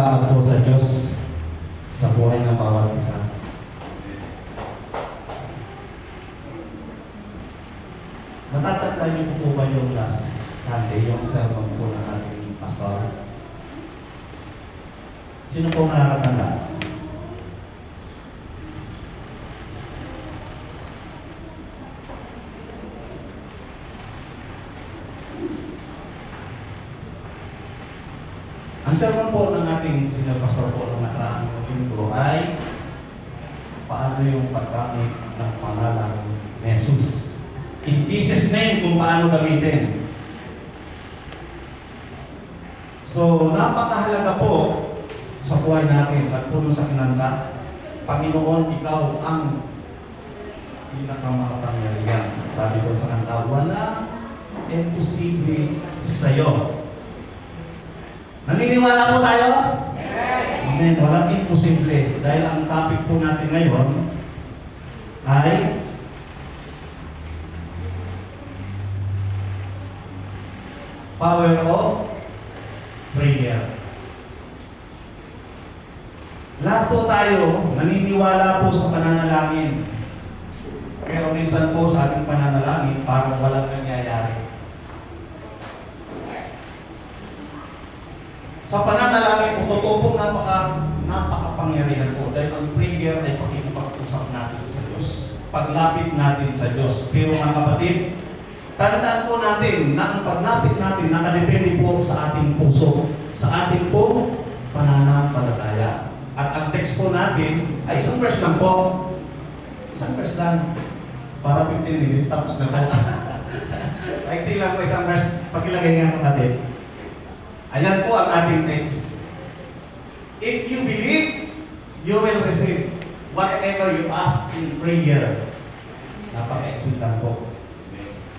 salamat po sa Diyos sa buhay ng bawat isa. Natatandaan niyo po ba yung last Sunday, yung sermon po ng ating pastor? Sino po nakakatanda? Ang sermon po ng ating senior pastor po ng nakaraang linggo ay paano yung paggamit ng pangalan ni Jesus. In Jesus' name, kung paano gamitin. So, napakahalaga po sa buhay natin, sa puno sa kinanta, Panginoon, ikaw ang pinakamakapangyarihan. Sabi ko sa kanta, wala imposible sa'yo. Naniniwala po tayo? Amen. Walang imposible. Dahil ang topic po natin ngayon ay power of prayer. Lahat po tayo naniniwala po sa pananalangin. Pero minsan po sa ating pananalangin parang walang nangyayari. Sa pananalangin po, totoo pong napakapangyarihan po dahil ang prayer ay pakikipag-usap natin sa Diyos. Paglapit natin sa Diyos. Pero mga kapatid, tandaan po natin na ang paglapit natin nakadepende po sa ating puso, sa ating pong pananampalataya. At ang text po natin ay isang verse lang po. Isang verse lang. Para 15 minutes tapos na tayo. Paiksi lang po isang verse. Pagkilagay nga kapatid. Ayan po ang ating text. If you believe, you will receive whatever you ask in prayer. Napaka-exit lang po.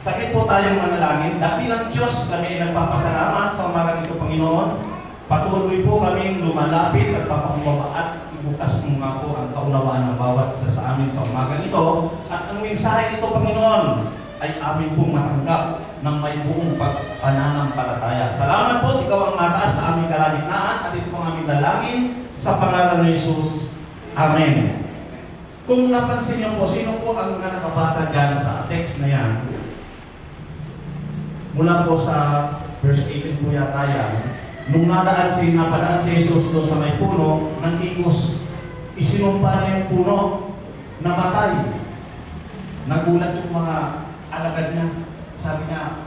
Sakit po tayong manalangin. Dakilang Diyos, kami ay nagpapasalamat sa umagang ito, Panginoon. Patuloy po kaming lumalapit at papakumbaba at ibukas mo nga po ang kaunawaan ng bawat isa sa amin sa umagang ito. At ang mensahe nito, Panginoon, ay amin pong matanggap ng may buong pananampalataya. Salamat po, ikaw ang mataas sa aming kalagitnaan at ito ang aming dalangin sa pangalan ni Jesus. Amen. Kung napansin niyo po, sino po ang mga nakabasa dyan sa text na yan? Mula po sa verse 18 po yata yan. Nung napadaan si Jesus doon sa may puno ng igos, isinumpa niya yung puno, namatay. Nagulat yung mga alagad niya. Sabi niya,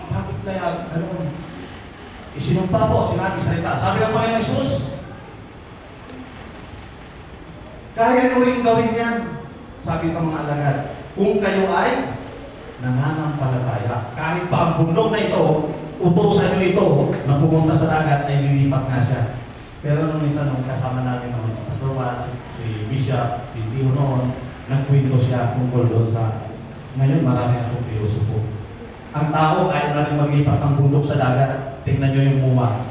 bakit kaya ganoon? Isinumpa po, sinabi salita. Sabi ng Panginoon Jesus, kaya uling gawin yan. Sabi sa mga alagad, kung kayo ay nananampalataya, kahit pa ang bundok na ito, utosan nyo ito na pumunta sa dagat ay lilipat nga siya. Pero nung minsan, nung kasama namin naman si Pastor Waz, si Bishop, si Tio noon, nagkwento siya tungkol doon sa ngayon marami akong pilosopo. Ang tao ayaw na rin maglipat ng bundok sa dagat. Tingnan nyo yung muma.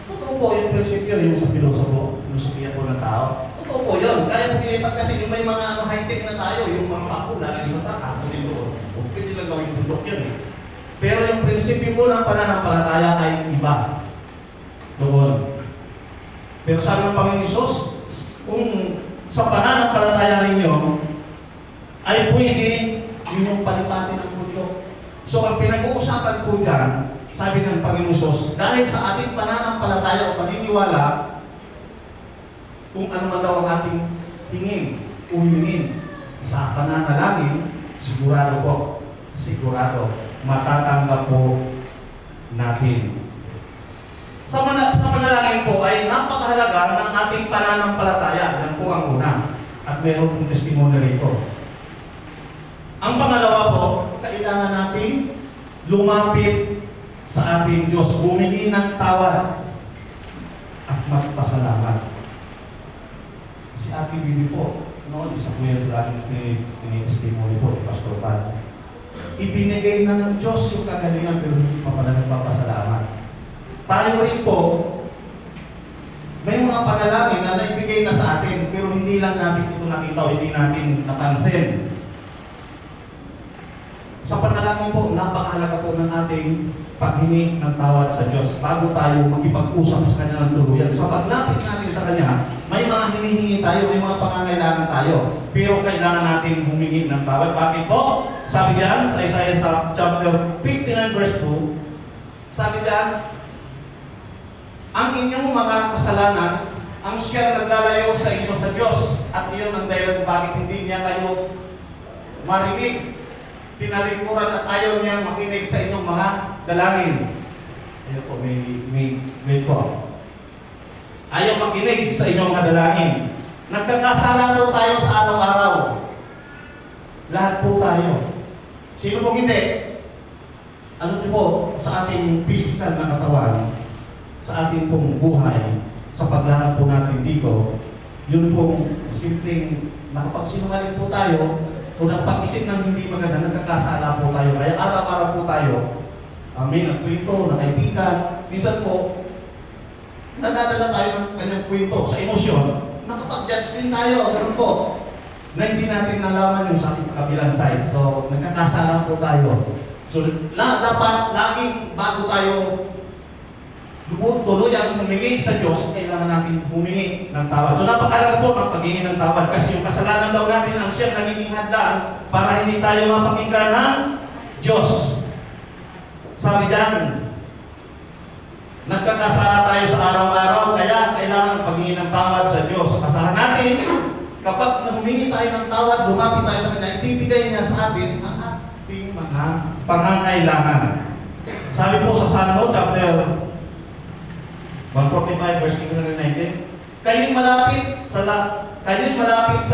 Totoo po yung prinsipyo yung sa pilosopo, filosofiya po ng tao. Totoo po yun. Kaya pumilipat kasi yung may mga high-tech na tayo, yung mga papo na sa taka, pwede doon. Pwede lang gawin bundok yun eh. Pero yung prinsipyo po ng pananampalataya ay iba. Doon. Pero sabi ng Panginoon Jesus, kung sa pananampalataya ninyo, ay pwede yun yung palipatin ng bundok. So ang pinag-uusapan po dyan, sabi ng Panginoon Jesus, dahil sa ating pananampalataya o paniniwala, kung ano man daw ang ating tingin, umingin sa pananalangin, sigurado po, sigurado, matatanggap po natin. Sa panalangin po ay napakahalaga ng ating pananampalataya. Yan po ang una. At meron pong testimony rito. Ang pangalawa po, kailangan natin lumapit sa ating Diyos, humingi ng tawad at magpasalamat. Si Ate Bibi po, noon, isa po yan sa ating tinitestimony po, Pastor Pat. Ibinigay na ng Diyos yung kagalingan pero hindi pa pala nagpapasalamat. Tayo rin po, may mga panalangin na naibigay na sa atin pero hindi lang natin ito nakita o hindi natin napansin. Sa panalangin po, napakahalaga po ng ating paghingi ng tawad sa Diyos bago tayo makipag-usap sa Kanya ng tuluyan. Sa paglapit natin sa Kanya, may mga hinihingi tayo, may mga pangangailangan tayo. Pero kailangan natin humingi ng tawad. Bakit po? Sabi diyan sa Isaiah chapter 59 verse 2, sabi diyan, ang inyong mga kasalanan, ang siyang naglalayo sa inyo sa Diyos, at iyon ang dahilan kung bakit hindi niya kayo marinig. Tinalikuran at ayaw niya makinig sa inyong mga dalangin. Ayun po, may po. Ayaw makinig sa inyong mga dalangin. Nagkakasala po tayo sa araw-araw. Lahat po tayo. Sino pong hindi? Ano niyo po, sa ating physical na katawan, sa ating pong buhay, sa paglakad po natin dito, yun pong simpleng nakapagsinungaling po tayo, kung ang pag-isip ng hindi maganda, nagkakasala po tayo. Kaya araw-araw po tayo, may nagkwento, na kaibigan. Minsan po, nadadala tayo ng kanyang kwento sa emosyon. Nakapag-judge din tayo, ganun po. Na hindi natin nalaman yung sa kabilang side. So, nagkakasala po tayo. So, dapat laging bago tayo tuluyang humingi sa Diyos, kailangan natin humingi ng tawad. So napakalaga po ang paghingi ng tawad kasi yung kasalanan daw natin ang siyang nagiging hadlaan para hindi tayo mapakinggan ng Diyos. Sabi diyan, nagkakasala tayo sa araw-araw, kaya kailangan paghingi ng tawad sa Diyos. Asahan natin, kapag humingi tayo ng tawad, lumapit tayo sa Kanya, ibibigay niya sa atin ang ating mga pangangailangan. Sabi po sa Salmo chapter 145 verse 19, kayo'y malapit sa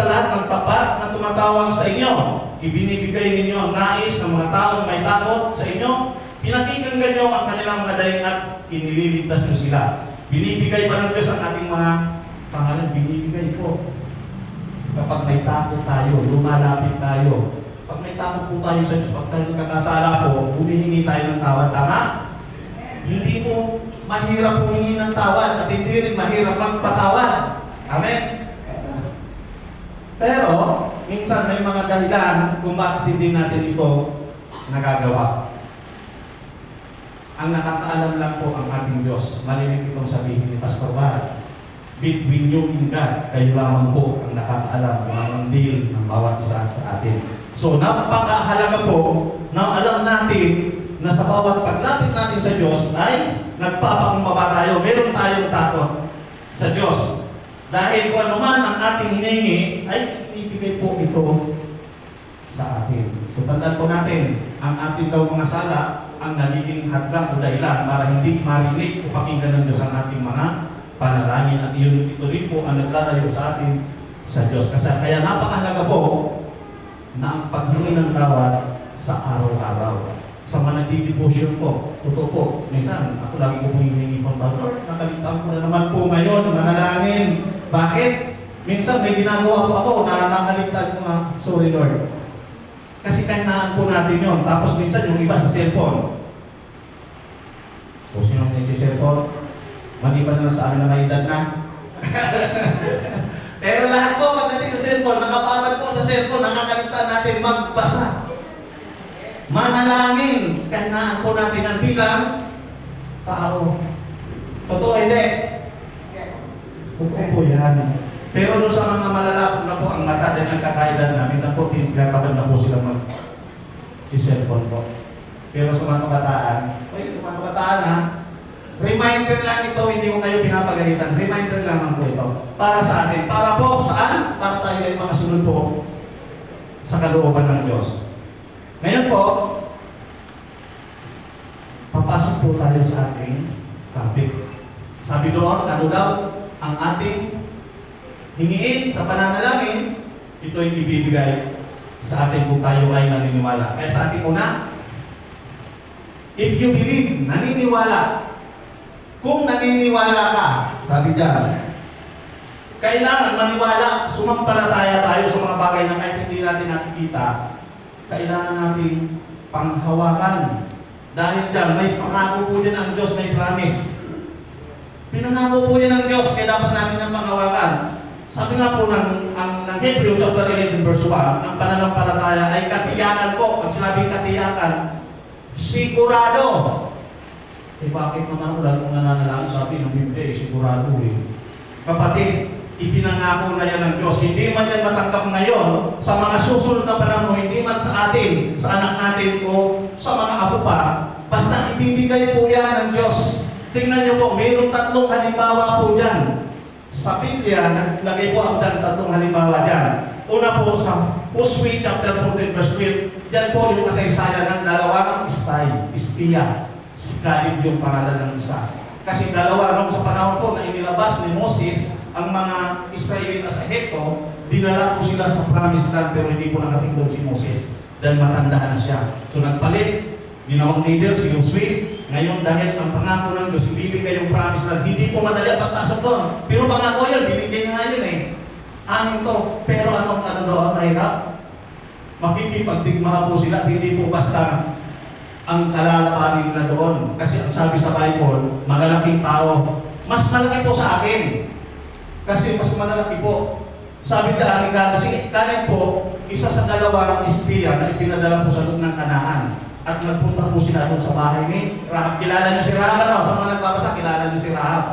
lahat ng tapat na tumatawag sa inyo. Ibinibigay ninyo ang nais ng mga taong may takot sa inyo. Pinakikinggan nyo ang kanilang mga daing at inililigtas nyo sila. Binibigay pa ng Diyos ang ating mga pangalan. Binibigay po. Kapag may takot tayo, lumalapit tayo. Pag may takot po tayo sa Diyos, pag tayo kakasala po, humihingi tayo ng tawad. Tama? Hindi po mahirap humingi ng tawad at hindi rin mahirap magpatawad. Amen? Pero, minsan may mga dahilan kung bakit hindi natin ito nagagawa. Ang nakakaalam lang po ang ating Diyos. Malinig itong sabihin ni Pastor Bar. Between you and God, kayo lamang po ang nakakaalam kung anong deal ng bawat isa sa atin. So, napakahalaga po na alam natin na sa bawat paglapit natin sa Diyos ay nagpapakumbaba tayo. Meron tayong takot sa Diyos. Dahil kung ano man ang ating hiningi, ay ibigay po ito sa atin. So tandaan po natin, ang ating daw mga sala, ang nagiging hadlang o dahilan para hindi marinig o pakinggan ng Diyos ang ating mga panalangin. At ito rin po ang naglalayo sa atin sa Diyos. Kasi kaya napakahalaga po na ang paghingi ng tawad sa araw-araw. Sa mga nagdi-devotion po, totoo po, minsan ako lagi ko po hiningi po, Pastor, nakalimutan ko na naman po ngayon, manalangin. Bakit? Minsan may ginagawa po ako na nakalimutan ko nga, sorry Lord. Kasi kainaan po natin yun. Tapos minsan yung iba sa cellphone. Kung sino yung cellphone, maliban na lang sa amin na may edad na. Pero lahat po, pagdating sa cellphone, nakapagod po sa cellphone, nakakalimutan natin magbasa. Manalangin, kainaan po natin ang bilang tao. Totoo, hindi? Totoo po yan. Pero doon sa mga malalapot na po ang mata dahil nagkakaedad na, minsan po tinagkakabad na po sila mag-cellphone po. Pero sa mga kabataan, mga kabataan ha, reminder lang ito, hindi ko kayo pinapagalitan. Reminder lang po ito. Para sa atin. Para po, saan? Para tayo ay makasunod po sa kalooban ng Diyos. Ngayon po, papasok po tayo sa ating topic. Sabi doon, ano daw ang ating hingiin sa pananalangin, ito'y ibibigay sa atin kung tayo ay naniniwala. Kaya sa ating una, if you believe, naniniwala. Kung naniniwala ka, sabi dyan, kailangan maniwala, sumampalataya tayo sa mga bagay na kahit hindi natin nakikita, kailangan natin panghawakan. Dahil dyan, may pangako po yan ang Diyos, may promise. Pinangako po yan ng Diyos, kaya dapat natin ang panghawakan. Sabi nga po ng Hebrew chapter 11 verse 1, ang pananampalataya ay katiyakan po. Pag sinabing katiyakan, sigurado. Eh bakit naman wala kong nananalangin? Sabi ng Biblia, sigurado eh. Kapatid, ipinangako na yan ng Diyos. Hindi man yan matanggap ngayon, sa mga susunod na panahon, hindi man sa atin, sa anak natin o sa mga apo pa, basta ibibigay po yan ng Diyos. Tingnan niyo po, mayroong 3 halimbawa po dyan. Sa Biblia, naglagay po ang 3 halimbawa dyan. Una po sa Joshua chapter 14 verse 12, dyan po yung kasaysayan ng dalawang espiya. Si Caleb yung pangalan ng isa. Kasi dalawa nung sa panahon po na inilabas ni Moses ang mga Israelita sa Ehipto, dinala po sila sa promised land pero hindi po nakating doon si Moses dahil matanda na siya. So nagpalit, ginawang leader si Joshua. Ngayon dahil ang pangako ng Diyos, ibibigay yung promised land, hindi po madali ang pagpasok doon. Pero pangako yan, binigay nga yun eh. Amin to. Pero anong doon, mahirap? Makikipagdigma po sila, hindi po basta ang kalalapanin na doon. Kasi ang sabi sa Bible, malalaking tao. Mas malaki po sa akin. Kasi mas malalaki po. Sabi ka, kasi kanin po, isa sa dalawang espiya na ipinadala po sa loob ng Kanaan. At nagpunta po sila doon sa bahay ni Rahab. Kilala niyo si Rahab, ano? Sa mga nagbabasa, kilala niyo si Rahab.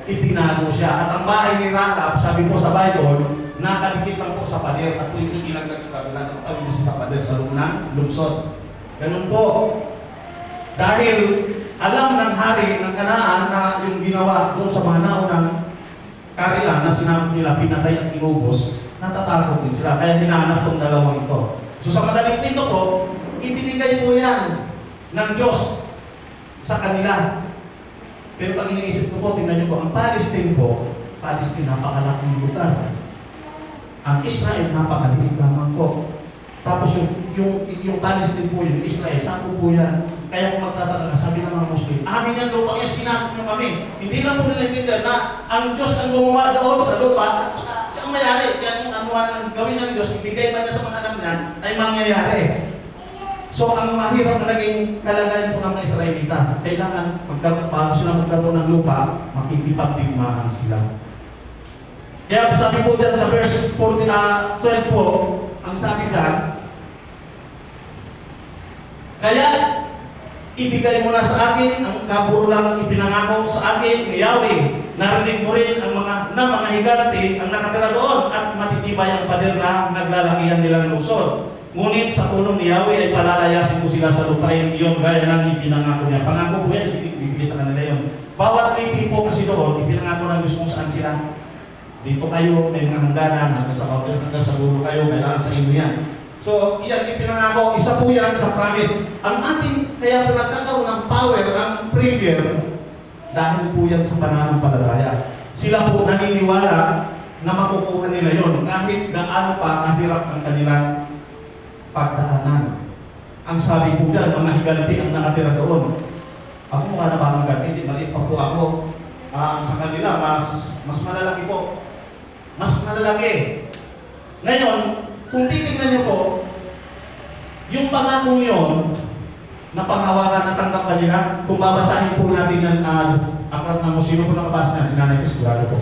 Itinago siya. At ang bahay ni Rahab, sabi po sa Bible, nakadikit lang po sa pader. At po yung ilagdag sa kabila, nakatabi mo siya sa pader sa loob ng lungsod. Ganun po. Dahil alam ng hari ng Kanaan na yung ginawa doon sa mga naunang karya na sinabi nila pinatay at inubos, natatakot din sila. Kaya hinahanap tong dalawang ito. So sa madaling pinto po, ibinigay po yan ng Diyos sa kanila. Pero pag iniisip ko po, tingnan niyo po, ang Palestine po, Palestine napakalaking lugar. Ang Israel napakaliit lamang po. Tapos yung Palestine po, yung Israel, saan po yan? Kaya kung magtataka, sabi ng mga Muslim, amin yan lupa, yan sinakot nyo kami. Hindi lang po nila intindihan na ang Diyos ang gumawa doon sa lupa at saka siyang mayari. Kaya kung anuhan ang gawin ng Diyos, ibigay man niya sa mga anak niya, ay mangyayari. So ang mahirap na naging kalagayan po ng mga Israelita, kailangan bago sila magkaroon ng lupa, makikipagdigmaan sila. Kaya sabi po dyan sa verse 12 po, ang sabi dyan, kaya ibigay mo na sa akin ang kaburulang ipinangako sa akin ni Yahweh. Narinig mo rin ang mga higante ang nakatira doon at matitibay ang pader na naglalakihan nilang lungsod. Ngunit sa tulong ni Yahweh ay palalayasin ko sila sa lupain iyon gaya ng ipinangako niya. Pangako po yan, ibigay sa kanila yun. Bawat lipi po kasi doon, ipinangako ng Diyos kung saan sila. Dito kayo, may mga hangganan, hanggang sa hotel, hanggang sa dulo kayo, kailangan sa inyo yan. So, iyan ipinangako, isa po yan sa promise. Ang ating, kaya po nagkakaroon ng power, ang prayer, dahil po yan sa pananampalataya. Sila po naniniwala na makukuha nila yon kahit gaano pa mahirap ang kanilang pagdaanan. Ang sabi po dyan, mga higanti ang nakatira doon. Ako mukha na ba ang higanti? Hindi, maliit pa po ako. Sa kanila, mas malalaki po. Mas malalaki. Ngayon, kung titignan niyo po, yung pangako yun, na panghawakan na tanggap ba nila, kung babasahin po natin ng aklat ng sino po nakabasa niya, sinanay ko sigurado po.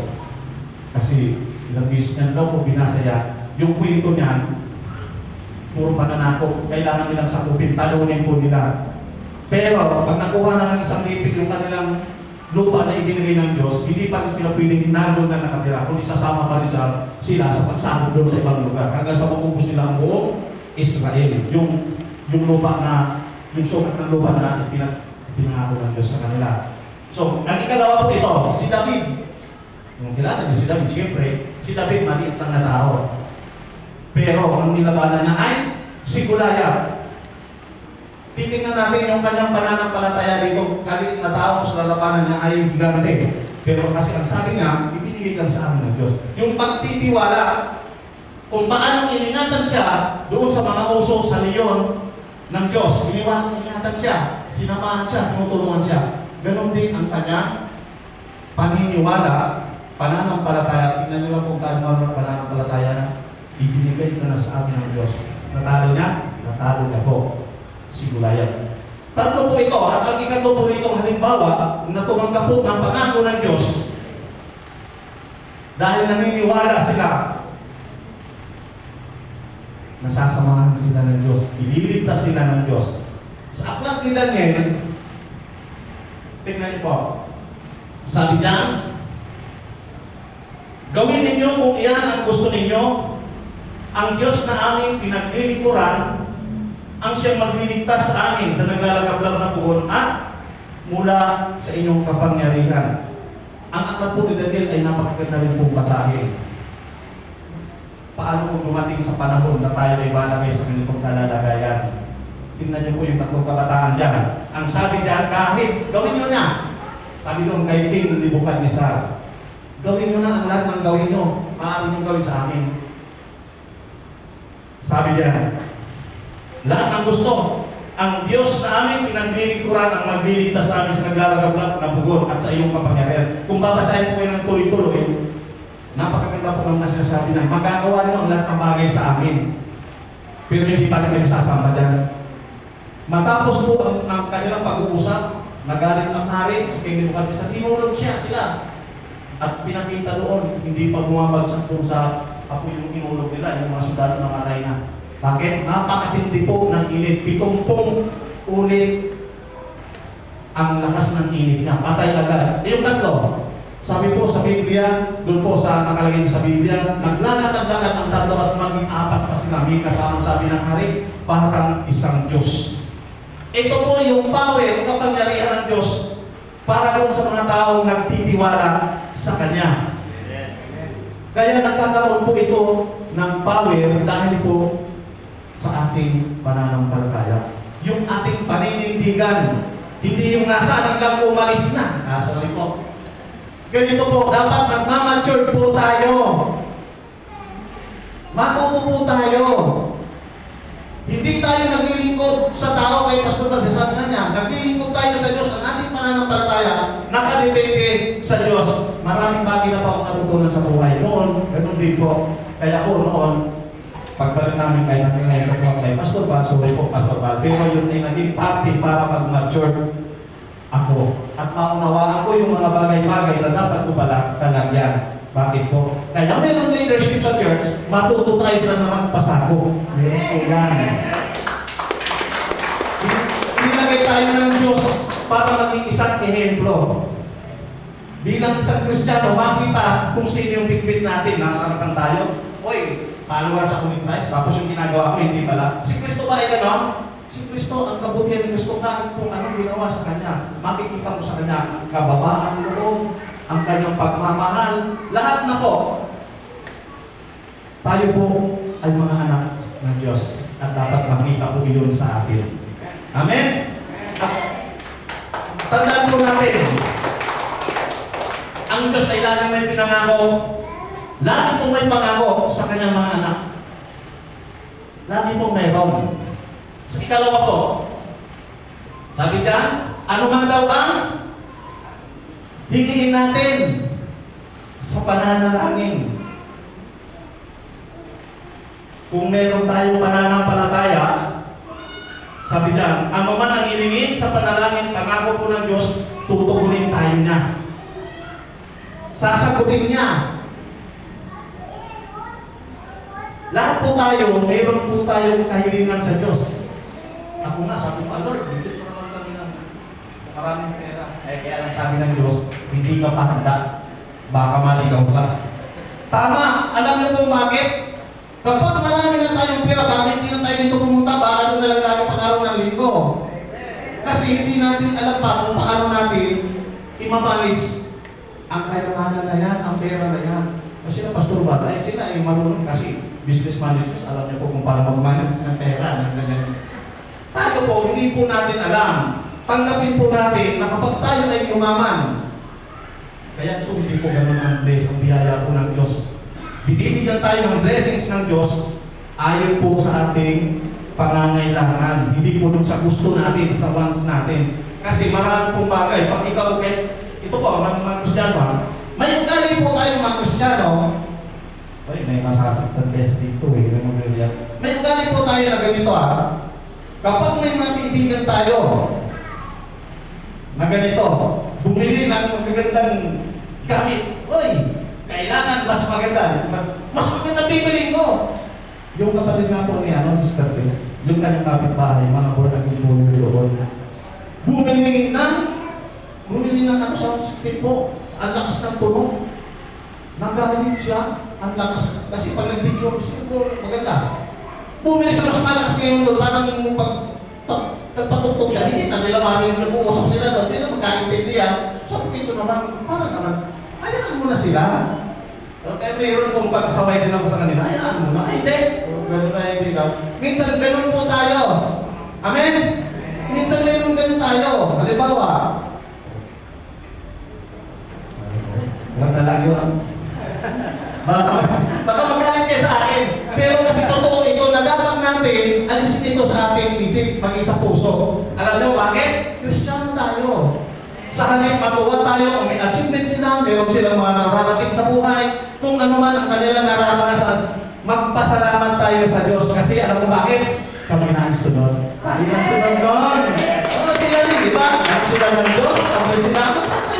Kasi ilang beses niyan daw po binasa yan. Yung kwento niyan, puro pananakot, kailangan nilang sakupin, talunin po nila. Pero pag nakuha na ng isang lipid yung kanilang lupa na ibinigay ng Diyos, hindi pa rin sila pwedeng nandun na nakatira, kundi sasama pa rin sila sa pagsakop doon sa ibang lugar. Hanggang sa maubos nila ang buong Israel. Yung lupa na, yung sukat ng lupa na pinangako ng Diyos sa kanila. So, nagkikalawa po ito, si David. Yung kilala niyo si David, siyempre, si David maliit lang na tao. Pero ang nilabanan niya ay si Goliath. Titingnan natin yung kanyang pananampalataya dito, kaliit na tao sa lalabanan niya ay higante. Pero kasi ang sabi niya, ibinigay lang sa amin ng Diyos. Yung pagtitiwala, kung paano iningatan siya doon sa mga uso sa leon ng Diyos. Iningatan siya, sinamahan siya, tinutulungan siya. Ganon din ang kanyang paniniwala, pananampalataya. Tingnan niyo lang kung kaano ang pananampalataya. Ibinigay ka na sa amin ng Diyos. Natalo niya? Natalo niya po. Si Goliath. Tatlo po ito, at ang ikatlo po rito halimbawa na tumanggap po ng pangako ng Diyos dahil naniniwala sila, nasasamahan sila ng Diyos, ililigtas sila ng Diyos. Sa aklat ni Daniel, Tingnan niyo po. Sabi niya, gawin ninyo kung iyan ang gusto ninyo, ang Diyos na aming pinaglilingkuran, ang siyang magliligtas sa amin sa naglalagablab na pugon at mula sa inyong kapangyarihan. Ang aklat po ni Daniel ay napakaganda rin pong basahin. Paano kung dumating sa panahon na tayo ay malagay sa ganitong kalalagayan? Tingnan niyo po yung tatlong kabataan dyan. Ang sabi dyan, kahit gawin nyo na. Sabi nung kay King Nebukadnezar, gawin nyo na ang lahat ng gawin nyo. Maaari nyo gawin sa amin. Sabi dyan, lahat ang gusto, ang Diyos na aming pinaglilingkuran ang magliligtas sa amin sa naglalagablab na pugon at sa iyong kapangyarihan. Kung babasahin po kayo ng tuloy-tuloy, napakaganda po ng sinasabi na magagawa nyo ang lahat ng bagay sa amin. Pero hindi pa rin kami sasama dyan. Matapos po ang kanilang pag-uusap, nagalit ang hari sa King Nebukadnezar, inulog siya sila. At pinakita doon, hindi pa bumabagsak po sa apoy yung inulog nila, yung mga sundalo na matay na. Bakit? Napakatindi po ng init. 70 ulit ang lakas ng init niya. Patay agad. Yung tatlo, sabi po sa Biblia, doon po sa nakalagay sa Biblia, naglalakad-lakad ang tatlo at maging apat pa sila. May kasama sabi ng hari, parang isang Diyos. Ito po yung power, yung kapangyarihan ng Diyos para doon sa mga taong nagtitiwala sa Kanya. Kaya nagkakaroon po ito ng power dahil po sa ating pananampalataya. Yung ating paninindigan, hindi yung nasa lang umalis na. Sorry po. Ganito po, dapat magmamature po tayo. Matuto po tayo. Hindi tayo naglilingkod sa tao kay Pastor Balsasad na niya. Naglilingkod tayo sa Diyos. Ang ating pananampalataya, nakadepende sa Diyos. Maraming bagay na pa akong natutunan sa buhay. Noon, ganun din po. Kaya po noon, pagbalik namin kayo natin sa kay Pastor Bal, sorry po Pastor Bal, pero yun ay naging party para mag-mature ako. At maunawaan ko yung mga bagay-bagay na dapat ko pala talagyan. Bakit po? Kaya mayroong leadership sa church, matuto tayo sa magpasako. Yan. Ilagay tayo ng Diyos para maging isang ehemplo. Bilang isang Kristiyano, makita kung sino yung bitbit natin. Nasa harapan tayo. Oy, follower sa Christ. Tapos yung ginagawa ko, hindi pala. Si Kristo ba ay gano'n? Si Kristo, ang kabutihan ni Kristo, kahit kung anong ginawa sa Kanya, makikita mo sa Kanya ang kababaan ng loob, ang Kanyang pagmamahal, lahat na po. Tayo po ay mga anak ng Diyos at dapat makita po yun sa atin. Amen? Tandaan po natin, ang Diyos ay laging may pinangako. Lagi pong may pangako sa Kanyang mga anak. Lagi pong mayroon. Sa ikalawa po, sabi dyan, ano man daw ang higiin natin sa pananalangin. Kung meron tayong pananampalataya, sabi dyan, ano man ang hilingin sa panalangin, pangako po ng Diyos, tutugunin tayo niya. Sasagutin niya. Lahat po tayo, mayroon po tayong kahilingan sa Diyos. Ako nga, sabi ko, Lord, hindi ko naman kami ng maraming pera. Kaya lang sabi ng Diyos, hindi ka pa handa. Baka maligaw ka. Tama, alam niyo po bakit? Kapag marami na tayong pera, bakit hindi na tayo dito pumunta? Baka doon na lang lagi pag-araw ng linggo. Kasi hindi natin alam pa kung paano natin imamanage ang kayamanan na yan, ang pera na yan. Kasi na Pastor Bal, ay sila ay marunong kasi business managers, alam niyo po kung paano mag-manage ng pera. Tayo po, hindi po natin alam. Tanggapin po natin na kapag tayo ay umaman, kaya hindi po ganun ang bless, ang biyaya po ng Diyos. Binibigyan tayo ng blessings ng Diyos ayon po sa ating pangangailangan. Hindi po dun sa gusto natin, sa wants natin. Kasi marami pong bagay. Pag ikaw, ito po, mga Kristiyano, may ugali po tayo mga Kristiyano. Ay, may masasaktan best dito eh. May ugali po tayo na ganito Kapag may mga kaibigan tayo na ganito, bumili ng magagandang gamit. Uy, kailangan mas maganda. Mas maganda bibilin ko. Yung kapatid nga po niya, Sister Grace, yung kanyang kapitbahay, mga born-again po doon, bumili ng Bumili ng ano sa tipo, ang lakas ng tunog. Nagalit siya, ang lakas. Kasi pag nag-video, siguro maganda. Bumili sa mas malakas ngayon doon, parang nagpatugtog siya. Hindi na nila maaaring nag-uusap sila doon, hindi na magkaintindihan. Sabi ko ito naman, parang naman, hayaan mo na sila. Okay, mayroon kong pagsaway din ako sa kanila, hayaan mo na. Ay, hindi. Ganun na hindi daw. Minsan ganun po tayo. Amen? Minsan mayroon ganun tayo. Halimbawa, wag na lang yun. Baka magaling kayo sa akin. Pero kasi totoo ito na dapat natin alisin ito sa ating isip, maging sa puso. Alam niyo bakit? Kristiyano tayo. Sa halip matuwa tayo kung may achievement sila, meron silang mga nararating sa buhay, kung ano man ang kanilang nararanasan, magpasalamat tayo sa Diyos. Kasi alam mo bakit? Kami na ang sunod. Tayo ang sunod doon. Ano sila rin, di ba? Ang sila ng Diyos, ang sila,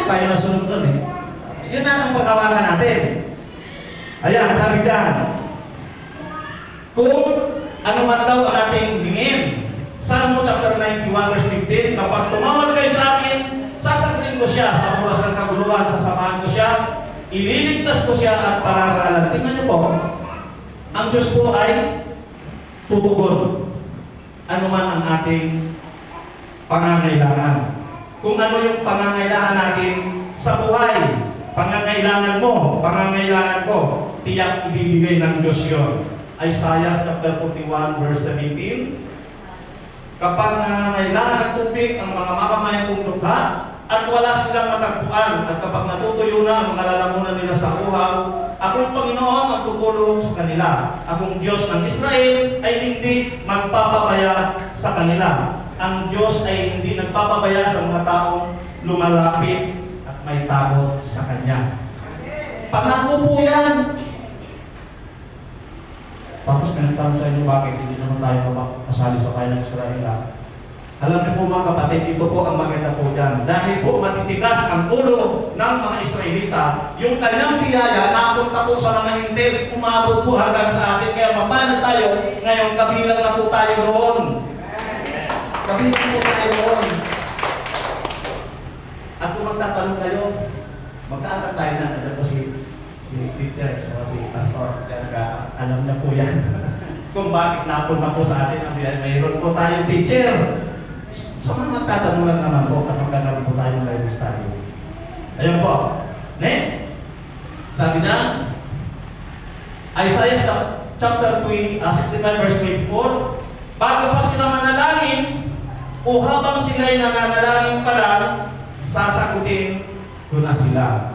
tayo na sunod doon eh. Yun na ang pagkawalan natin. Ayan, sabi dyan, kung ano man daw ang ating hingin, Psalm chapter 91 verse 15, kapag tumawag kayo sa akin, sasagutin ko siya sa oras ng kaguluhan, sasamahan ko siya, ililigtas ko siya at pararalan. Tingnan niyo po, ang Diyos po ay tutugon. Ano man ang ating pangangailangan. Kung ano yung pangangailangan natin sa buhay, pangangailangan mo, pangangailangan ko, tiyak ibibigay ng Diyos yun. Isaiah chapter 41 verse 17, kapag nangangailangan ng tubig ang mga mamamayan kong lukha at wala silang matagpuan, at kapag natutuyo na ang mga lalamunan nila sa uhaw, akong Panginoon ang tutulong sa kanila. Akong Diyos ng Israel ay hindi magpapabaya sa kanila. Ang Diyos ay hindi nagpapabaya sa mga taong lumalapit at may takot sa Kanya. Pangako po yan. Tapos pinagtanong sa inyo, bakit hindi naman tayo masali sa kaya ng Israel? Alam niyo po mga kapatid, ito po ang maganda po dyan. Dahil po matitigas ang ulo ng mga Israelita, yung kanyang biyaya napunta po sa mga hintels, umabot po hanggang sa atin. Kaya mapanag tayo, ngayon kabilang na po tayo doon. Kabilang po tayo doon. At kung magtatanong kayo, magkaanak tayo na, nandiyan po si teacher, si pastor, kaya alam na po yan. Kung bakit napunta po sa atin ang biyaya, mayroon po tayong teacher. So, magtatanong lang naman po at magkakaroon po tayo ng Bible study. Ayun po. Next. Sabi na, Isaiah chapter 65 verse 24, bago pa sila manalangin, o habang sila'y nananalangin pa lang, sasagutin ko na sila.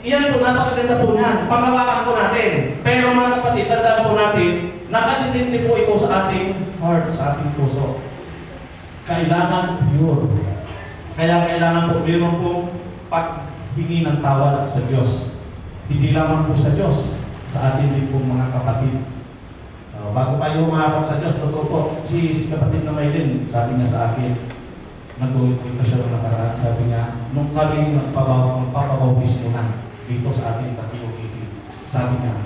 Iyan po, napakaganda po niyan. Pangawakan po natin. Pero mga kapatid, tandaan po natin, nakatitindi po ito sa ating heart, sa ating puso. Kailangan pure. Kaya kailangan po meron pong paghingi ng tawad sa Diyos. Hindi lamang po sa Diyos, sa ating din po mga kapatid. Bago tayo umarap sa Diyos, totoo po, si kapatid na Maylin, sabi niya sa akin, nag-ulit ko siya ng nakaraan, sabi niya, nung kami magpapabawis mo na dito sa atin sa POKC, sabi niya,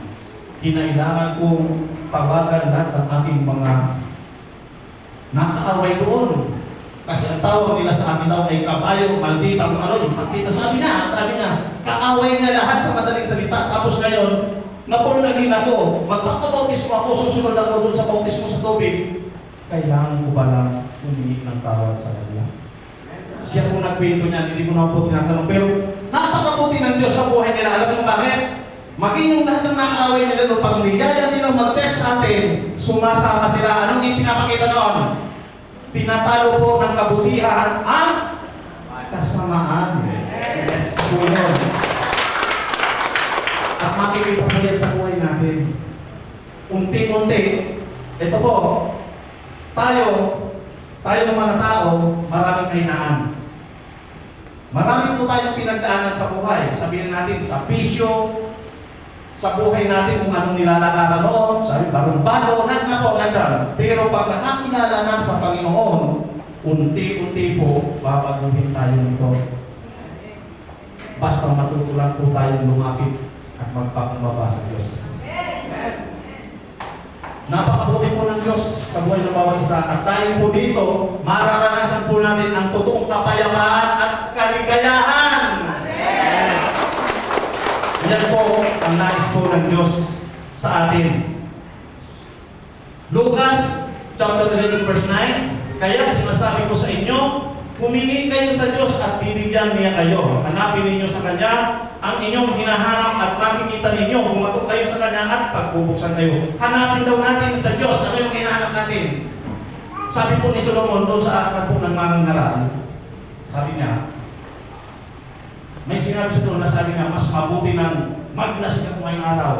kinailangan kong tawagan lahat ng aking mga nakaaway doon. Kasi ang tawag nila sa amin daw ay kabayo, maldita, kung ano, maldita. Sabi niya, kaaway niya lahat sa madaling salita. Tapos ngayon, napurnagin ako, magpapabautis mo ako, susunod ako doon sa bautis mo sa tubig. Kailangan ko ba lang humingi ng tawad sa kanila? Siya po nagkwento niya, hindi ko na po tinatanong. Pero napakabuti ng Diyos sa buhay nila. Alam mo bakit? Maging yung lahat ng nakaaway nila doon, pag niyaya nila mag-check sa atin, sumasama sila. Anong ipinapakita noon? Tinatalo po ng kabutihan ang kasamaan. Sunod. At makikita po yan sa buhay natin. Unti-unti, ito po, tayo ng mga tao, maraming kahinaan. Marami po tayong pinagdaanan sa buhay. Sabihin natin sa bisyo, sa buhay natin kung anong nilalakaran noon, sabi, barumbado, lahat na po, nandiyan. Pero pag nakakilala na sa Panginoon, unti-unti po, babaguhin tayo nito. Basta matutulan po tayong lumapit at magpakumbaba sa Diyos. Napakabuti po ng Diyos sa buhay ng bawat isa. At dahil po dito, mararanasan po natin ang totoong kapayapaan at kaligayahan. Yan po ang nais po ng Diyos sa atin. Lucas chapter 11 verse 9, kaya sinasabi ko sa inyo, humingi kayo sa Diyos at bibigyan niya kayo. Hanapin ninyo sa Kanya ang inyong hinahanap at makikita ninyo. Bumatok kayo sa Kanya at pagbubuksan kayo. Hanapin daw natin sa Diyos. Ano yung hinahanap natin? Sabi po ni Solomon doon sa aklat po ng mga ngaral, sabi niya, may sinabi sa doon na sabi niya, mas mabuti ng magnas ka kung ngayong araw.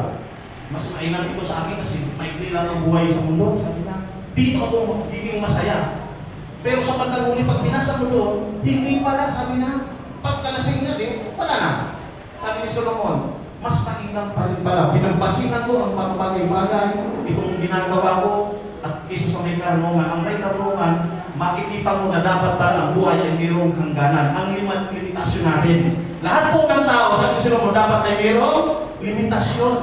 Mas mainam ito sa akin kasi maikli lang ang buhay sa mundo. Sabi niya, dito ako magiging masaya. Pero sa pagkaguni, pag binasa mo doon, hindi pala, sabi na, pagkalasing niya din, wala na. Sabi ni Solomon, mas mainam pa rin pala. Pinagpasingan ko ang mga bagay-bagay, itong ginagawa ko, at kisa sa may karunungan. Ang may karunungan, makikita mo na dapat pala ang buhay ay mayroong hangganan. Ang limitasyon natin. Lahat po ng tao, sabi ni Solomon, dapat ay mayroong limitasyon.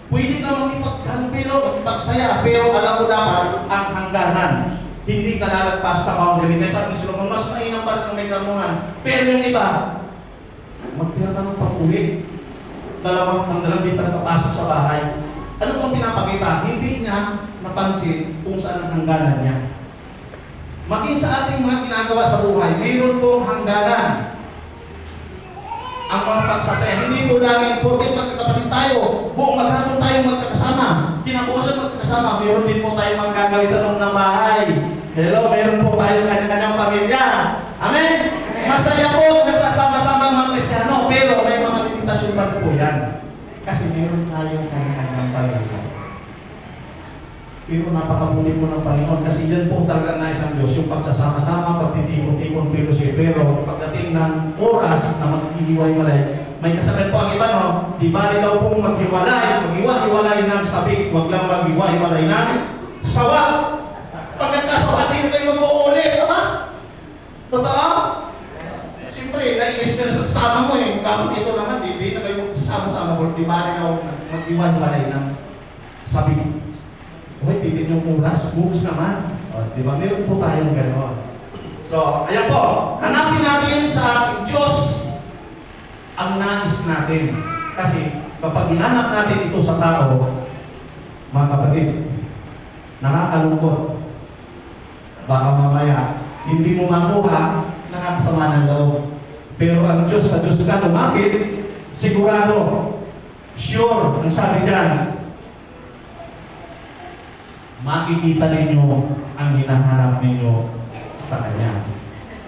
Pwede ka makipaghalubilo, makipagsaya, pero alam mo dapat ang hangganan. Hindi ka lalagpas sa boundary. Kaya sabi ni Solomon, mas mainam pa rin ang may karunungan. Pero yung iba, magtira ka ng pag-uwi. Ang dalawang di pa nakapasok sa bahay. Ano pong pinapakita? Hindi niya napansin kung saan ang hangganan niya. Maging sa ating mga ginagawa sa buhay, mayroon pong hangganan. Ang mga pagsasaya, hindi po laging porket magkakapatid tayo, buong maghapon tayo magkakasama. Kinabukasan magkakasama, mayroon din po tayo magagawin sa loob ng bahay. Hello, mayroon po tayo kanya-kanyang pamilya. Amen? Masaya po, nagsasama-sama ang mga Kristiyano, pero may mga limitasyon pa po yan. Kasi mayroon tayong kanya-kanyang pamilya. Pero napakabuti po ng Panginoon kasi yan po talaga nais ng Diyos, yung pagsasama-sama, pagtitipon-tipon, pero pagdating ng oras na maghihiwalay, may kasabay po ang iba, no? Di bali daw pong maghiwalay ng sabik, wag lang maghiwalay ng sawa. Pagkakasawa, hindi kayo mag-uulit, diba? Totoo? Siyempre, nainis ka na sa kasama mo eh. Kapag ito naman, hindi na kayo magsasama-sama, di bali daw maghiwalay ng sabik. Uy, titin yung oras, bukas naman. O, di ba? Meron po tayong gano'n. So, ayan po. Hanapin natin sa ating Diyos ang nais natin. Kasi, kapag hinanap natin ito sa tao, mga kapatid, nakakalungkot. Baka mamaya, hindi mo makuha, nakakasama ng loob. Pero ang Diyos, sa Diyos ka lumapit, sigurado, sure, ang sabi dyan, makikita ninyo ang hinahanap ninyo sa Kanya.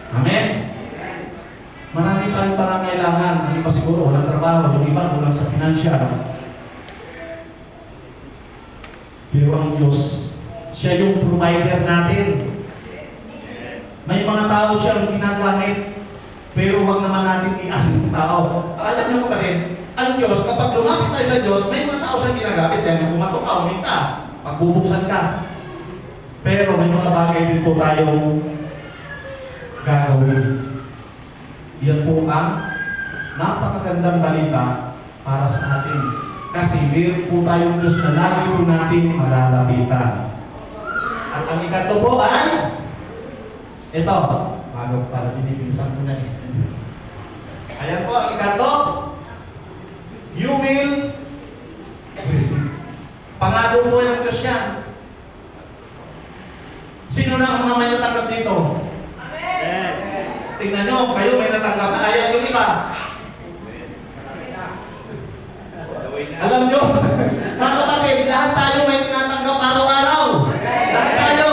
Amen? Marami tayong pangangailangan. Ang iba siguro walang trabaho, yung iba kulang sa financial. Pero ang Diyos, siya yung provider natin. May mga tao siyang ginagamit, pero wag naman natin i-assist ng tao. Alam niyo pa rin, ang Diyos, kapag lumapit tayo sa Diyos, may mga tao siyang ginagamit. Kaya kumatok ka, uminta, pagbubuksan ka. Pero may mga bagay din po tayong gagawin. Yan po ang napakagandang balita para sa atin. Kasi meron po tayong Diyos na lagi po natin malalapitan. At ang ikato po ay ito. Bago para binibilisan ko na eh. Ayan po ang ikato. You will receive. Pangako po ng Diyos yan. Sino na ang mga may natanggap dito? Amen. Tingnan nyo, kayo may natanggap na ayaw yung iba. Alam nyo, mga kapatid, lahat tayo may tinatanggap araw-araw. Lahat tayo.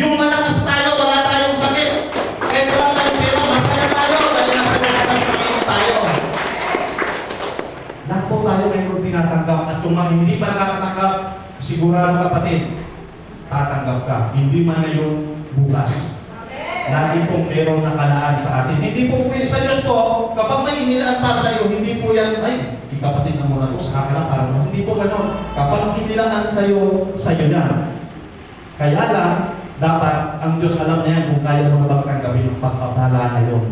Yung malakas tayo, wala tayong sakit. Kaya wala tayong pera, masaya tayo. Dahil nasa Diyos tayo. Lahat po tayo may tinatanggap. At yung mga hindi pa nakakatanggap, sigurado kapatid, tatanggap ka. Hindi man ngayon, bukas. Lagi pong merong nakalaan sa atin. Hindi po pwede sa Diyos po, kapag may inilaan para sa iyo, hindi po yan, ay, kapatid na muna po, sa kakala para mo. Hindi po gano'n. Kapag inilaan sa iyo na. Kaya lang, dapat ang Diyos alam niya kung kaya mo na bang tanggapin ang pagpapala na yun.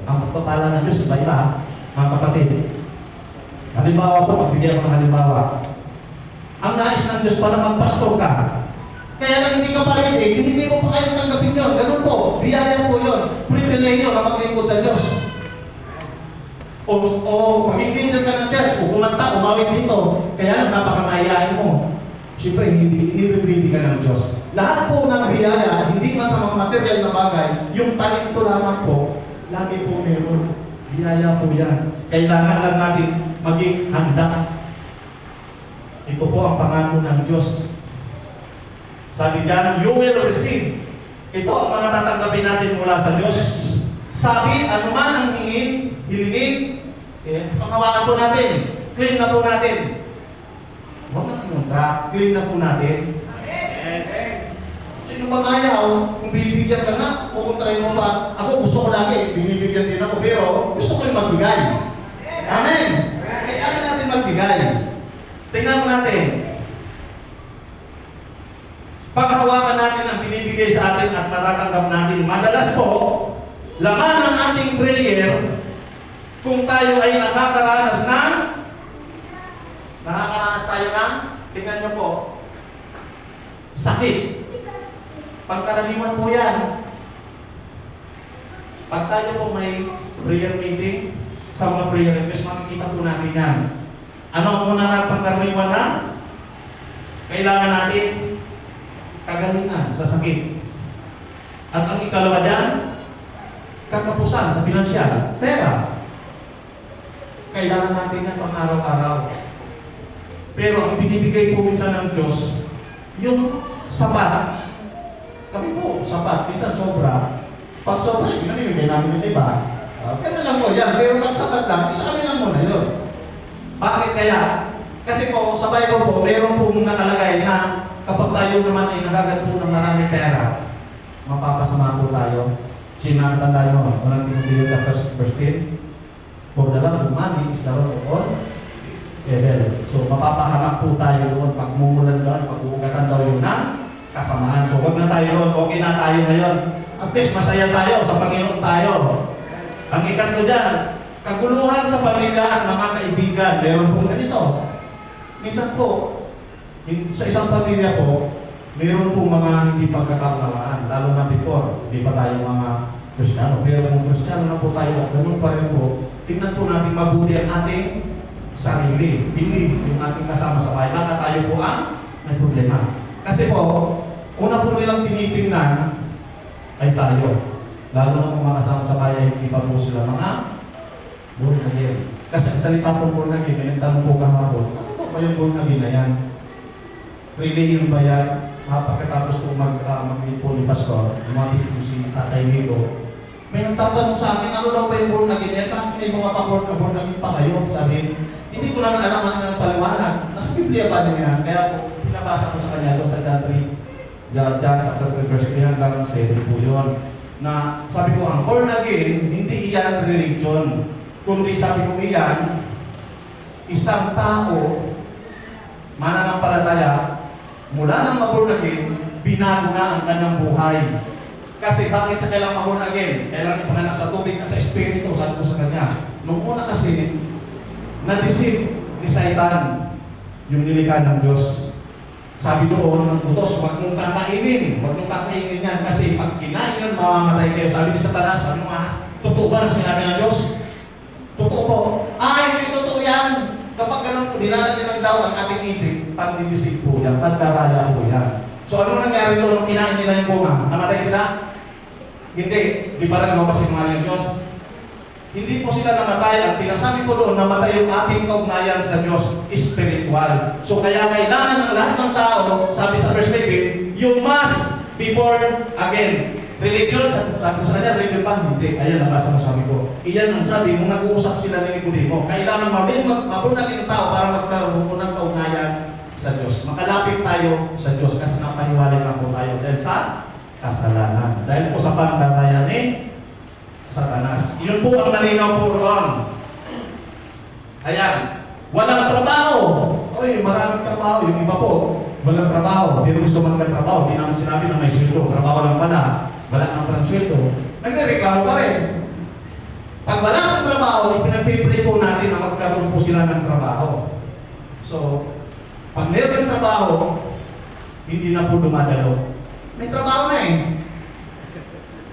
Ang pagpapala ng Diyos, iba-iba, mga kapatid. Halimbawa po, magbigyan ko ng halimbawa. Ang nais ng Diyos para magpastor ka. Kaya lang hindi ka pa ready, hindi mo pa kayo tanggapin yun. Ganun po, biyaya po yun. Privilegyo na maglingkod sa Diyos. O maging leader ka ng church, o kumanta, umawit dito. Kaya lang napakamayayain mo. Siyempre, hindi ready ka ng Diyos. Lahat po ng biyaya, hindi man sa mga material na bagay, yung talento lamang po, lagi po meron. Biyaya po yan. Kailangan lang natin maging handa. Ito po ang pangako ng Diyos. Sabi diyan, you will receive. Ito ang mga tatanggapin natin mula sa Diyos. Sabi, anuman ang hilingin, panghawakan po natin. Clean na po natin. Huwag na kumontra, clean na po natin. Sino bang ayaw? Kung binibigyan ka nga, kukontrahin mo pa. Ako gusto ko lagi, binibigyan din ako, pero gusto ko rin magbigay. Amen! Kailangan natin magbigay. Tingnan mo natin. Paghawakan natin ang binibigay sa atin at matatanggap natin. Madalas po, laman ng ating prayer, kung tayo ay nakakaranas tayo ng, tingnan nyo po, sakit. Pagkaraniwan po yan. Pag tayo po may prayer meeting, sa mga prayer request, makikita po natin yan. Ano ang muna na pagkaraniwan na? Kailangan natin kagalingan sa sakit. At ang ikalawa dyan, katapusan sa pinansyal, pera. Kailangan natin yan pang araw-araw. Pero ang binibigay po minsan ng Diyos, yung sapat. Kami po, sapat. Minsan sobra. Pag sobra, pinamimigay namin yung iba. Ganun lang po yan. Pero pag sapat lang, isa kami lang muna yun. Bakit kaya? Kasi po, sa Bible po, meron po nakalagay na kapag tayo naman ay nagaganto ng maraming pera, mapapasama po tayo. Sinaktan tayo, unang Timoteo chapter 6 verse 10. For the love of money is the root of all evil. So, mapapahamak po tayo doon. Pagmumulan doon, pag-uugatan daw yun ng kasamaan. So, wag na tayo doon. Okay na tayo ngayon. At least, masaya tayo. Sa Panginoon tayo. Ang ikanto dyan, kaguluhan sa pamilya at mga kaibigan. Meron pong ganito. Minsan po, sa isang pamilya po, meron pong mga hindi pagkakaunawaan. Lalo na before, hindi pa tayo mga Kristiyano. Pero kung Kristiyano na po tayo, ganun pa rin po, tingnan po natin mabuti ang ating sarili. Hindi yung ating kasama sa bahay. Baka tayo po ang may problema. Kasi po, una po nilang tinitingnan ay tayo. Lalo na kung makasama sa bahay, hindi pa po sila mga born again. Kasi ang salita po born again, may nagtanong po kahapon, ano po ba yung born again na yan? Really yun ba yan? Pagkatapos po mag-meet po ni Pastor, lumapit po si Tatay Nito, may nagtatanong sa akin, ano daw ba yung born again yan? Bakit may mga pa-born again pa kayo? Sabi, hindi ko naman alam ano ng paliwanag. Nasa Biblia pa niya. Kaya po, pinabasa ko sa kanya doon sa John chapter 3 verse 3 hanggang 7 po yun. Na sabi ko, ang born again, hindi iyan religion. Kundi sabi ko iyan, isang tao, mananampalataya, mula nang ma-born again, binago na ang kanyang buhay. Kasi bakit siya kailangan ma-born again? Kailangan ipanganak sa tubig at sa espiritu, sabi ko sa kanya. Nung una kasi, na-deceive ni Satan yung nilikha ng Diyos. Sabi doon, ng utos, huwag mong kakainin yan kasi pag kinain yan, mamamatay kayo. Sabi ni Satanas, sabi ng ahas, totoo ba ang sinabi ng Diyos? Totoo po. Hindi totoo yan. Kapag ganun po, nilalagyan ng daw ang ating isip, pag-deceive po yan, pagdaraya po yan. So ano nangyari doon nung kinain nila yung bunga? Namatay sila? Hindi. Di ba rin lumabas yung mga ng Diyos? Hindi po sila namatay. Ang tinasabi ko doon, namatay yung ating kaugnayan sa Diyos, spiritual. So kaya kailangan ng lahat ng tao, sabi sa verse 7, you must be born again. Religion, sabi ko sa kanya, religion ba? Hindi. Ayan, nabasa mo sabi ko. Iyan ang sabi, nung nag-uusap sila ni Nicodemo, kailangan mabun natin ang tao para magkaroon ng kaugnayan sa Diyos. Makalapit tayo sa Diyos kasi napahiwalay lang po tayo dahil sa kasalanan. Dahil po sa pangdaraya ni Satanas. Yun po ang malinaw po roon. Ayan. Walang trabaho. Oy, maraming trabaho. Yung iba po, walang trabaho. Hindi gusto magkatrabaho. Hindi naman sinabi na may sweldo. Trabaho lang pala. Wala nang parang sweldo. Nagreklamo pa rin. Pag wala ng trabaho, ipinagpipray po natin na magkaroon po sila ng trabaho. So, Pag meron ng trabaho, hindi na po dumadalo. May trabaho na eh.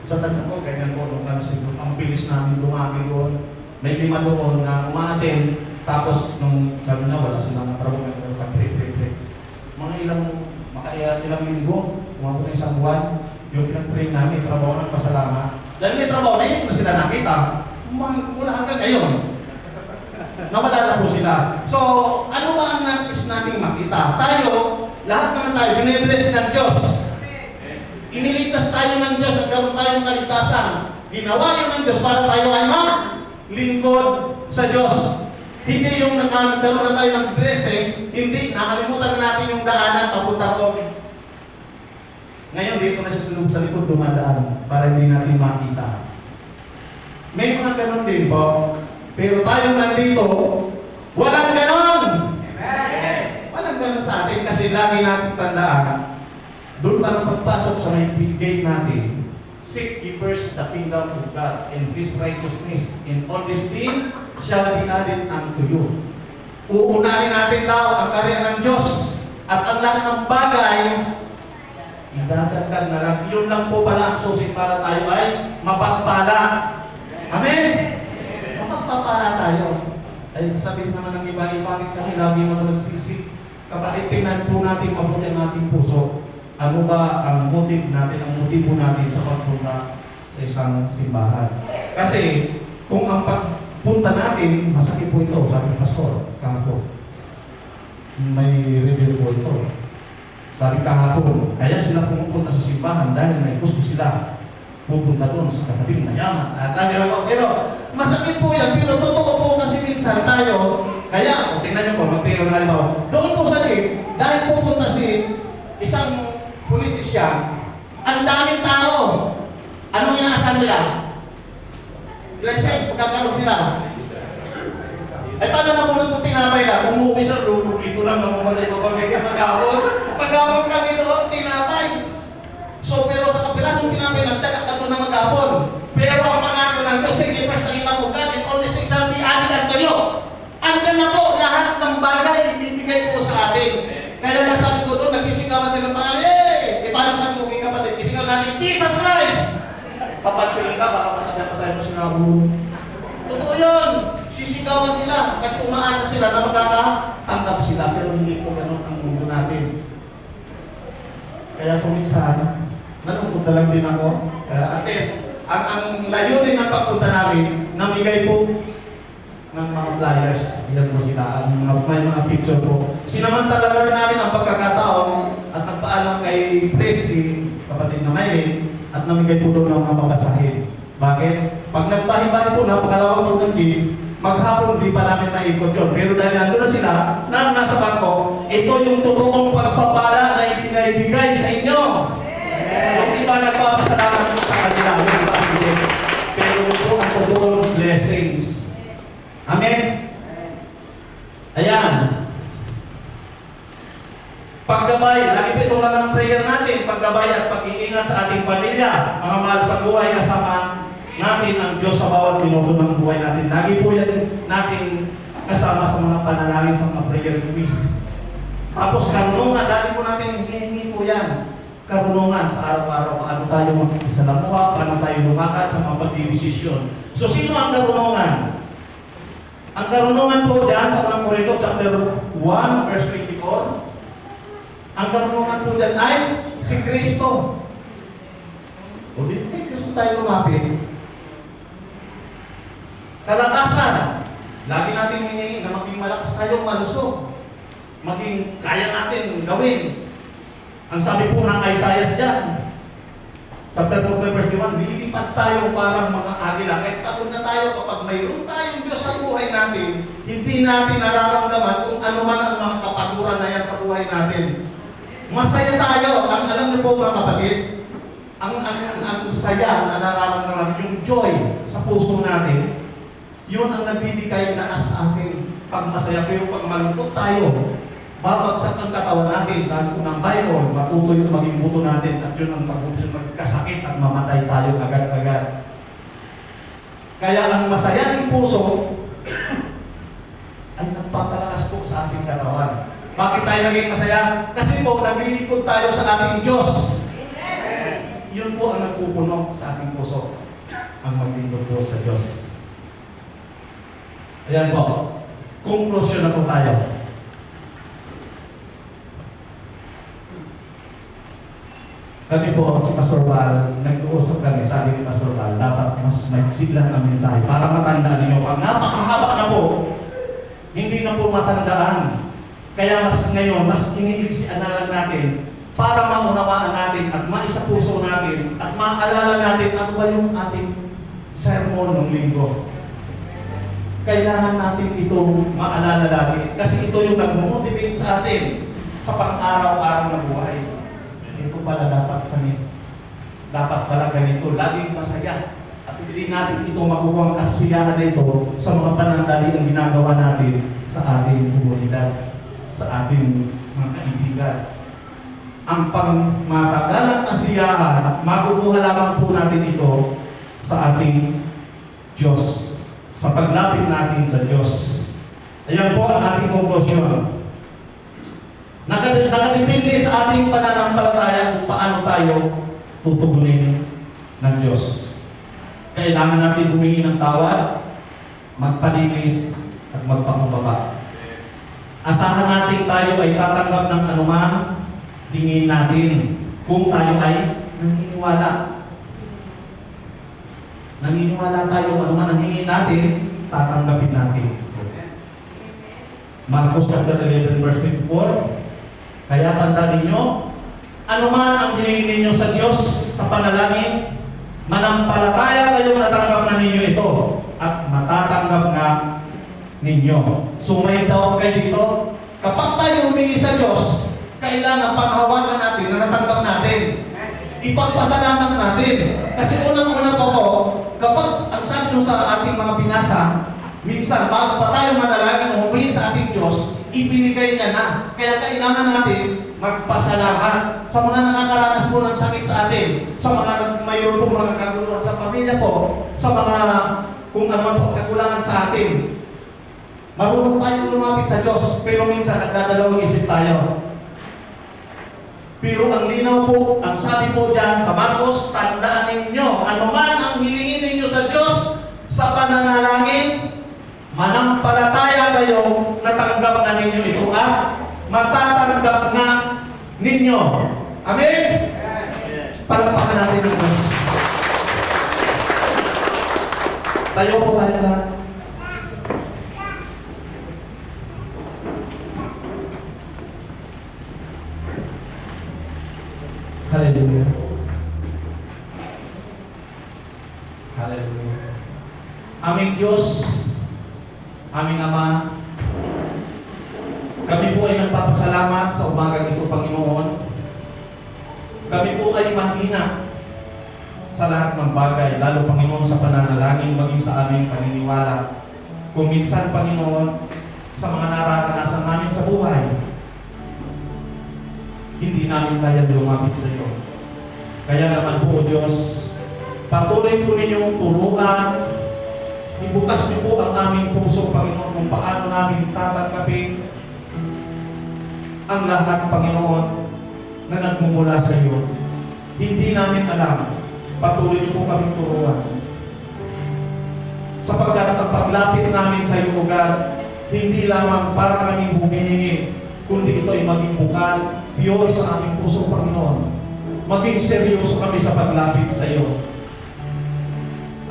Sa tansa ko, ganyan po, nung ang bilis namin dumami doon. May 5 doon na umaaten, tapos nung sabi na wala silang trabaho, mga ilang linggo, umabot na isang buwan, yung pinag-pray namin, trabaho ng pasalamat. Dahil may trabaho na, hindi ko sila nakita. Mula hanggang ngayon, nawala na po sila. So, ano ba ang nais nating makita? Tayo, lahat naman tayo, binibless ng Diyos. Iniligtas tayo ng Diyos, nagkaroon tayo ng kaligtasan. Ginawa yun ng Diyos para tayo ay lingkod sa Diyos. Hindi yung nagkaroon na tayo ng blessings, hindi, nakalimutan na natin yung daanan papunta ko. Ngayon, dito na siya sa likod dumadaan para hindi natin makita. May mga ganon din po, pero tayong nandito, walang ganon! Amen! Walang ganon sa atin kasi lagi natin tandaan, doon parang pagpasok sa may gate natin, seek ye first the kingdom of God and His righteousness, and all these things shall be added unto you. Uunahin natin daw ang karya ng Diyos at ang lahat ng bagay, idadagdag na lang. Yun lang po pala ang susi para tayo ay mapagpala. Amen? Mapagpapala tayo. Ay sabihin naman ng iba, bakit kasi lagi mo nagsisik? Kapag tingnan po natin mabuti ang ating puso, ano ba ang motive natin, ang motibo natin sa pagpunta sa isang simbahan? Kasi kung ang pagpunta natin, masakit po ito, sabi ng pastor, kahapon. May review po ito. Sabi kahapon, kaya sila pumupunta sa simbahan dahil may gusto sila pupunta doon sa katabing mayaman. At sabi lang po, pero masakit po yan, pero totoo po kasi minsan tayo, kaya, tingnan nyo po, magpigil na halimbawa, doon po sa gate, dahil pupunta si isang politisyan, ang daming tao. Anong inaasahan nila? License, magkakaroon sila. Ay paano na punod kung tinapay na? Umuwi sa lulog, ito lang namumalay ko pag ganyan mag-awon. Pag-awon kami doon, tinapay. So, pero sa kapirasong tinapay, nagtsagat ka doon na mag-awon. Pero ang pangako ng Diyos, sige, first na kita mo, God, and all these things shall be added unto you. Andyan na po, lahat ng bagay, ibibigay po sa atin. Kaya nasabi ko doon, nagsisigawan sila pa, paano sa mga kapatid? Isingaw natin, Jesus Christ! Papansin ka, baka masabi pa tayo mo sinabu. Totoo yun! Sisigawan sila kasi umaasa sila na magkakatanggap sila, pero hindi po ganun ang mundo natin. Kaya kuminsan, nalungkot na lang din ako. At least, ang layunin ng pagpunta namin, namigay po ng mga flyers. Ilan po sila, may mga picture po. Sinamantala na rin namin ang pagkakataon at nagpaalam kay Tracy, kapatid na Maylin, at namigay po doon ng mga papasahin. Bakit? Pag nagbahi-bahi po, napakalawang po ng jeep, maghapon di pa namin maikot yun. Pero dahil nandun na sila, na nasa bangko, ito yung totoong pagpapala na ibinibigay sa inyo. Yung iba nagpapasalamat sa kanila, yung iba hindi. Pero ito ang totoong blessings. Amen? Ayan. Paggabay, lagi po itong lang ng prayer natin, paggabay at pag-iingat sa ating pamilya, mga mahal sa buhay, kasama natin ang Diyos sa bawat minuto ng buhay natin. Lagi po yan natin kasama sa mga panalangin, sa mga prayer quiz. Tapos karunungan, lagi po natin hihingi po yan. Karunungan sa araw-araw, paano tayo magkisalamuha, paano tayo lumakad sa mga pagdidesisyon. So sino ang karunungan? Ang karunungan po dyan sa 1 Corinto chapter 1 verse 24, ang karunungan po dyan ay si Kristo. O di kay Kristo tayo lumapit. Kalakasan, lagi natin hinihingi na maging malakas tayo, malusog. Maging kaya natin gawin. Ang sabi po ng Isaiah dyan, chapter 4 verse 1, lilipat tayo parang mga agila. Kahit pagod na tayo kapag mayroon tayong Diyos sa buhay natin, hindi natin nararamdaman kung ano man ang mga kapaguran na yan sa buhay natin. Masaya tayo. Ang alam niyo po mga kapatid, ang saya na nararamdaman, yung joy sa puso natin, yun ang nagbibigay na sa atin pag masaya. Pero pag malungkot tayo, babagsak ang katawan natin. Sabi ko ng Bible, matuto yung maging buto natin at yun ang magkasakit at mamatay tayo agad-agad. Kaya ang masayaing puso ay nagpapalakas po sa ating katawan. Bakit tayo naging masaya? Kasi po, naglilingkod tayo sa ating Diyos. Yun po ang nagpupuno sa ating puso. Ang maglingkod po sa Diyos. Ayan po. Conclusion na po tayo. Kami po, si Pastor Val, nag-uusap kami, sabi ni Pastor Val, dapat mas magsig lang ang mensahe para matandaan ninyo. Pag napakahaba na po, hindi na po matandaan. Kaya mas ngayon, mas iniiksian na lang natin para maunawaan natin at maisapuso natin at maalala natin ano ba yung ating sermon ng linggo. Kailangan natin itong maalala lagi kasi ito yung nag-motivate sa atin sa pang-araw-araw na buhay. Ito pala dapat pala ganito, laging masaya. At hindi natin ito makukuha ang kasiyahan nito sa mga panandali ang ginagawa natin sa ating komunidad, sa ating mga kaibigan. Ang pangmatagalang kasiyahan, makukuha lamang po natin ito sa ating Diyos, sa paglapit natin sa Diyos. Ayan po ang ating conclusion. Nakadepende sa ating pananampalataya kung paano tayo tutugunin ng Diyos. Kailangan natin humingi ng tawad, magpalinis, at magpakumbaba. Asahan natin tayo ay tatanggap ng anuman tingin natin kung tayo ay naniniwala. Naniniwala tayo kung anuman ang hingin natin, tatanggapin natin. Marcos chapter 11 verse 24. Kaya tanda ninyo, anuman ang hiningin ninyo sa Diyos sa panalangin, manampalataya kayo natanggap na ninyo ito at matatanggap nga ninyo. So may tawag kayo dito, kapag tayo humingi sa Diyos, kailangan panghawakan natin na natanggap natin. Ipagpasalamat natin. Kasi unang-una pa po, kapag ang sabi nyo sa ating mga binasa, minsan bago pa tayo manalangin o humingi sa ating Diyos, ibinigay niya na. Kaya kailangan natin magpasalamat sa mga nakakaranas po ng sakit sa atin, sa mga mayroon po mga kaguluhan sa pamilya po, sa mga kung ano po kakulangan sa atin. Marunong tayo lumapit sa Diyos, pero minsan nagdadalawang isip tayo. Pero ang linaw po, ang sabi po dyan sa Marcos, tandaan ninyo, anuman ang hilingin ninyo sa Diyos sa pananalangin, manampalataya kayo, natanggap na ninyo ito at matatanggap na ninyo. Amen? Palakpakan natin ang Diyos. Tayo po tayo lahat. Hallelujah. Hallelujah. Aming Diyos, aming Ama, kami po ay nagpapasalamat sa umagang ito, Panginoon. Kami po ay mahina sa lahat ng bagay, lalo, Panginoon, sa pananalangin, maging sa aming paniniwala. Kung minsan, Panginoon, sa mga nararanasan namin sa buhay, hindi namin kaya lumapit sa iyo. Kaya naman po, Diyos, patuloy po ninyong turuan, ibukas niyo po ang aming puso, Panginoon, kung paano namin tatanggapin ang lahat, Panginoon, na nagmumula sa iyo. Hindi namin alam. Patuloy niyo po kaming turuan. Sapagkat ang paglapit namin sa iyo, O God, hindi lamang para kaming humihingi, kundi ito ay maging bukal, pure sa aming puso, Panginoon. Maging seryoso kami sa paglapit sa iyo.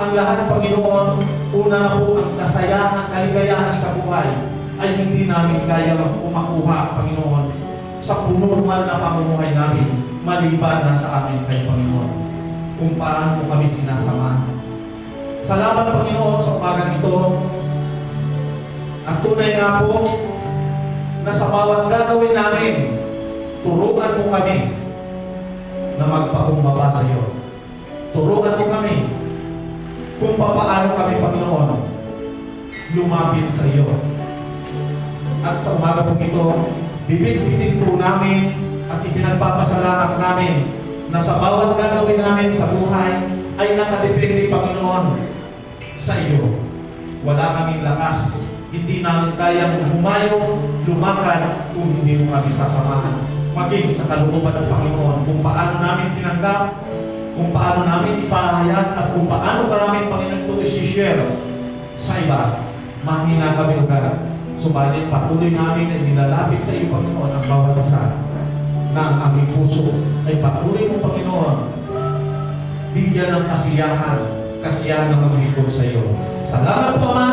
Ang lahat, Panginoon, una na po ang kasayahan, kaligayahan sa buhay ay hindi namin kaya makuha, Panginoon, sa normal na pamumuhay namin, maliban na sa amin kay Panginoon, kung paano po kami sinasama. Salamat, Panginoon, sa umagang ito. At tunay nga po, na sa bawat gagawin namin, turuan mo kami na magpakumbaba sa iyo. Turuan mo kami kung paano kami, Panginoon, lumapit sa iyo. At sa umaga po ito, bibit-bitin po namin at ipinagpapasalamat namin na sa bawat gagawin namin sa buhay ay nakadepende, Panginoon, sa iyo. Wala kaming lakas, Hindi namin kayang humayo, lumakad kung hindi mo kami sasamahan. Maging sa kalooban ng Panginoon, kung paano namin tinanggap, kung paano namin ipahayag, at kung paano pa namin, Panginoon, ito isi-share sa iba. Mahina kami agad. Subalit, patuloy namin ay nilalapit sa iyo, Panginoon, ang bawat isa na ang aming puso ay patuloy mo, Panginoon, bigyan ng kasiyahan ng maglingkod sa iyo. Salamat po, Ama.